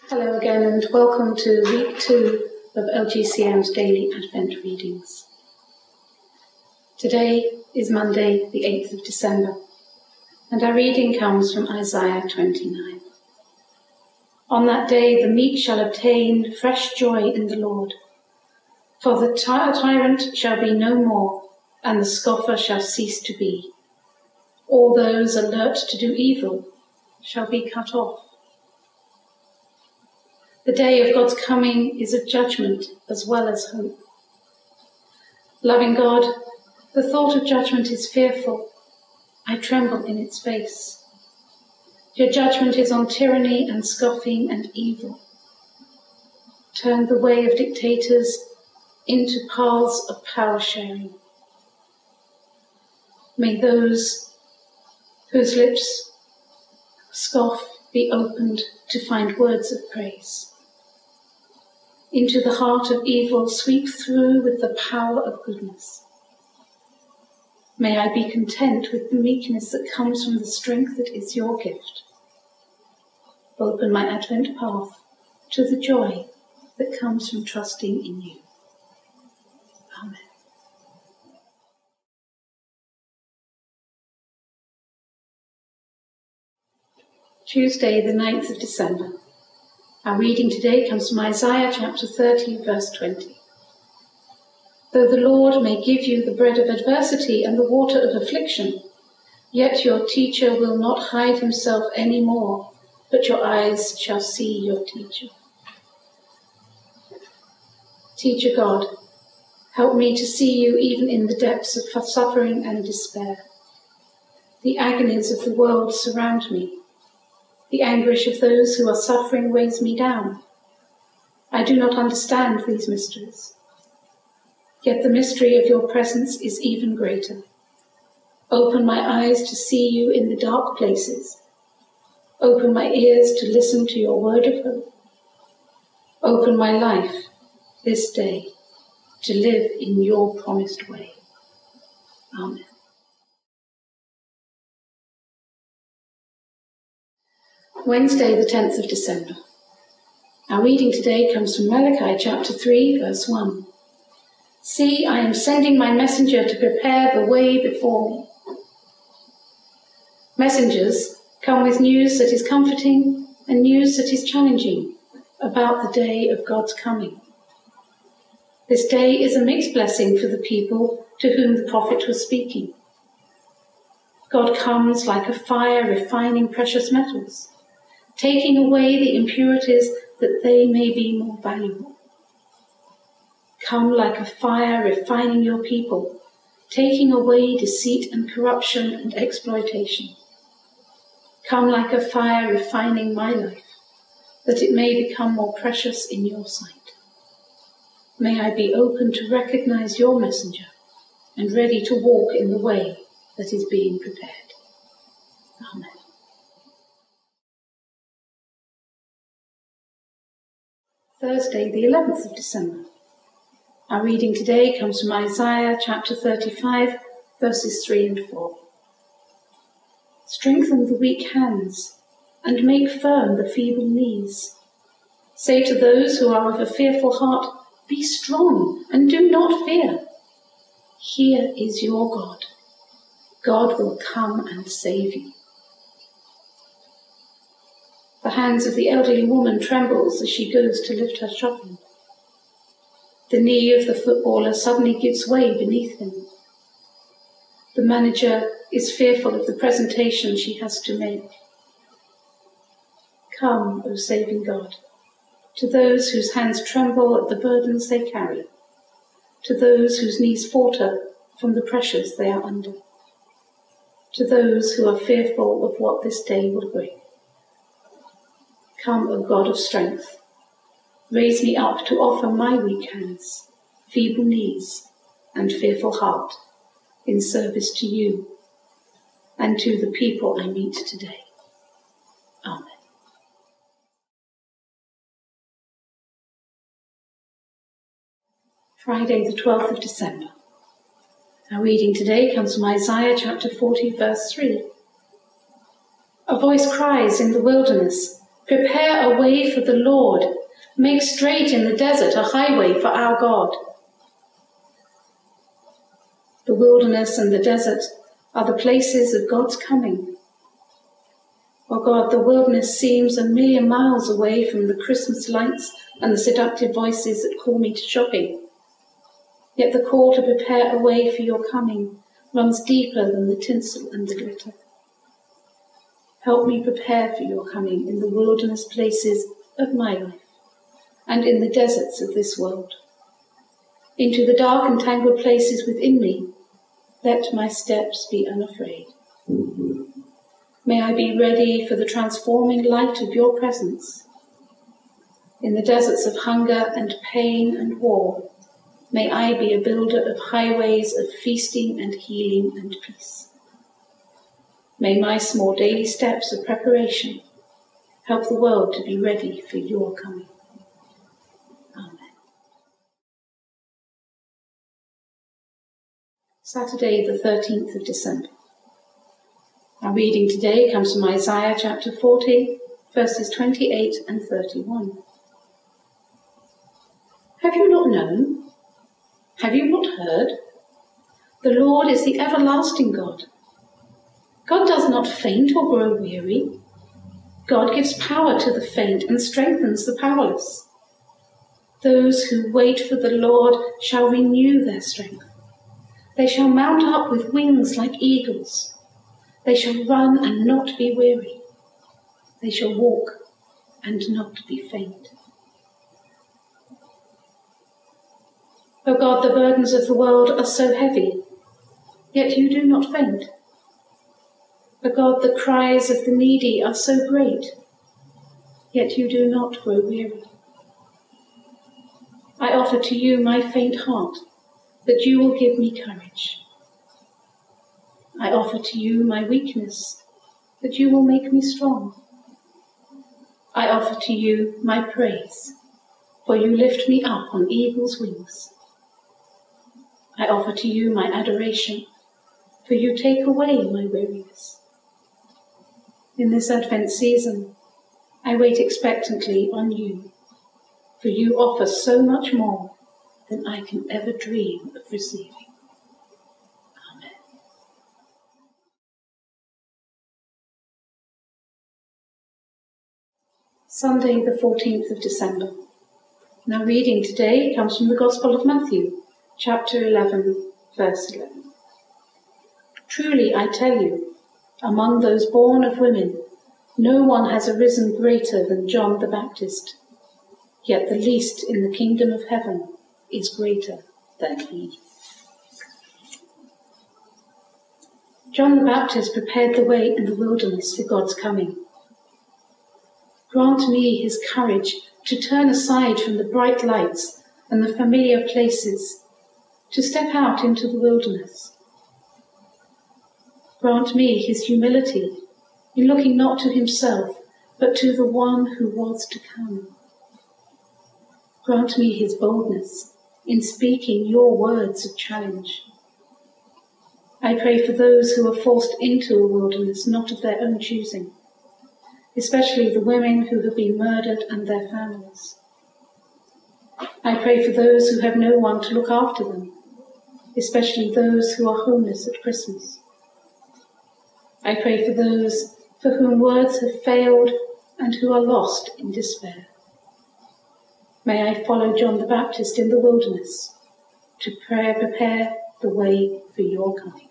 Hello again and welcome to week 2 of LGCM's daily Advent readings. Today is Monday, the 8th of December, and our reading comes from Isaiah 29. On that day the meek shall obtain fresh joy in the Lord, for the tyrant shall be no more, and the scoffer shall cease to be. All those alert to do evil shall be cut off. The day of God's coming is of judgment as well as hope. Loving God, the thought of judgment is fearful. I tremble in its face. Your judgment is on tyranny and scoffing and evil. Turn the way of dictators into paths of power sharing. May those whose lips scoff be opened to find words of praise. Into the heart of evil sweep through with the power of goodness. May I be content with the meekness that comes from the strength that is your gift. Open my Advent path to the joy that comes from trusting in you. Amen. Tuesday, the 9th of December. Our reading today comes from Isaiah chapter 30, verse 20. Though the Lord may give you the bread of adversity and the water of affliction, yet your teacher will not hide himself any more, but your eyes shall see your teacher. Teacher God, help me to see you even in the depths of suffering and despair. The agonies of the world surround me. The anguish of those who are suffering weighs me down. I do not understand these mysteries. Yet the mystery of your presence is even greater. Open my eyes to see you in the dark places. Open my ears to listen to your word of hope. Open my life this day to live in your promised way. Amen. Wednesday, the 10th of December. Our reading today comes from Malachi chapter 3, verse 1. See, I am sending my messenger to prepare the way before me. Messengers come with news that is comforting and news that is challenging about the day of God's coming. This day is a mixed blessing for the people to whom the prophet was speaking. God comes like a fire refining precious metals, taking away the impurities that they may be more valuable. Come like a fire refining your people, taking away deceit and corruption and exploitation. Come like a fire refining my life, that it may become more precious in your sight. May I be open to recognize your messenger and ready to walk in the way that is being prepared. Amen. Thursday, the 11th of December. Our reading today comes from Isaiah chapter 35, verses 3 and 4. Strengthen the weak hands and make firm the feeble knees. Say to those who are of a fearful heart, be strong and do not fear. Here is your God. God will come and save you. The hands of the elderly woman trembles as she goes to lift her shopping. The knee of the footballer suddenly gives way beneath him. The manager is fearful of the presentation she has to make. Come, O saving God, to those whose hands tremble at the burdens they carry, to those whose knees falter from the pressures they are under, to those who are fearful of what this day will bring. Come, O God of strength, raise me up to offer my weak hands, feeble knees, and fearful heart in service to you and to the people I meet today. Amen. Friday, the 12th of December. Our reading today comes from Isaiah chapter 40, verse 3. A voice cries in the wilderness, Prepare a way for the Lord. Make straight in the desert a highway for our God. The wilderness and the desert are the places of God's coming. Oh God, the wilderness seems a million miles away from the Christmas lights and the seductive voices that call me to shopping. Yet the call to prepare a way for your coming runs deeper than the tinsel and the glitter. Help me prepare for your coming in the wilderness places of my life and in the deserts of this world. Into the dark and tangled places within me, let my steps be unafraid. May I be ready for the transforming light of your presence. In the deserts of hunger and pain and war, may I be a builder of highways of feasting and healing and peace. May my small daily steps of preparation help the world to be ready for your coming. Amen. Saturday, the 13th of December. Our reading today comes from Isaiah chapter 40, verses 28 and 31. Have you not known? Have you not heard? The Lord is the everlasting God. God does not faint or grow weary. God gives power to the faint and strengthens the powerless. Those who wait for the Lord shall renew their strength. They shall mount up with wings like eagles. They shall run and not be weary. They shall walk and not be faint. O God, the burdens of the world are so heavy, yet you do not faint. O God, the cries of the needy are so great, yet you do not grow weary. I offer to you my faint heart, that you will give me courage. I offer to you my weakness, that you will make me strong. I offer to you my praise, for you lift me up on eagle's wings. I offer to you my adoration, for you take away my weariness. In this Advent season, I wait expectantly on you, for you offer so much more than I can ever dream of receiving. Amen. Sunday, the 14th of December. Now reading today comes from the Gospel of Matthew, chapter 11, verse 11. Truly I tell you, among those born of women, no one has arisen greater than John the Baptist, yet the least in the kingdom of heaven is greater than he. John the Baptist prepared the way in the wilderness for God's coming. Grant me his courage to turn aside from the bright lights and the familiar places, to step out into the wilderness. Grant me his humility in looking not to himself, but to the one who was to come. Grant me his boldness in speaking your words of challenge. I pray for those who are forced into a wilderness not of their own choosing, especially the women who have been murdered and their families. I pray for those who have no one to look after them, especially those who are homeless at Christmas. I pray for those for whom words have failed and who are lost in despair. May I follow John the Baptist in the wilderness to prepare the way for your coming.